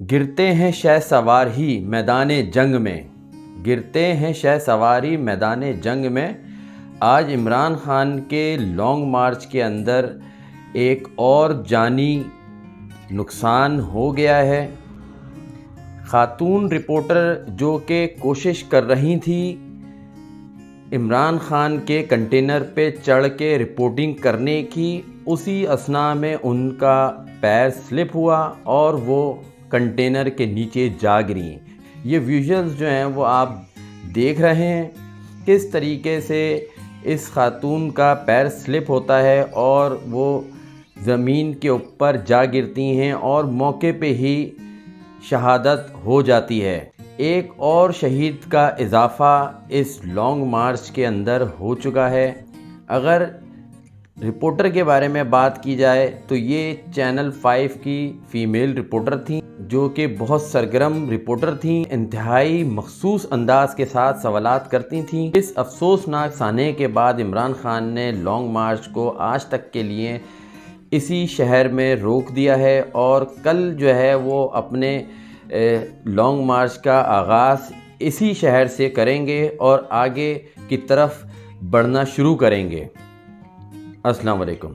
گرتے ہیں شہ سوار ہی میدان جنگ میں، گرتے ہیں شہ سواری میدان جنگ میں۔ آج عمران خان کے لانگ مارچ کے اندر ایک اور جانی نقصان ہو گیا ہے۔ خاتون رپورٹر جو کہ کوشش کر رہی تھی عمران خان کے کنٹینر پہ چڑھ کے رپورٹنگ کرنے کی، اسی اثناء میں ان کا پیر سلپ ہوا اور وہ کنٹینر کے نیچے جا گریں۔ یہ ویژولز جو ہیں وہ آپ دیکھ رہے ہیں کس طریقے سے اس خاتون کا پیر سلپ ہوتا ہے اور وہ زمین کے اوپر جا گرتی ہیں اور موقع پہ ہی شہادت ہو جاتی ہے۔ ایک اور شہید کا اضافہ اس لانگ مارچ کے اندر ہو چکا ہے۔ اگر رپورٹر کے بارے میں بات کی جائے تو یہ چینل 5 کی فیمیل رپورٹر تھیں جو کہ بہت سرگرم رپورٹر تھیں، انتہائی مخصوص انداز کے ساتھ سوالات کرتی تھیں۔ اس افسوسناک سانحے کے بعد عمران خان نے لانگ مارچ کو آج تک کے لیے اسی شہر میں روک دیا ہے اور کل جو ہے وہ اپنے لانگ مارچ کا آغاز اسی شہر سے کریں گے اور آگے کی طرف بڑھنا شروع کریں گے۔ السلام علیکم۔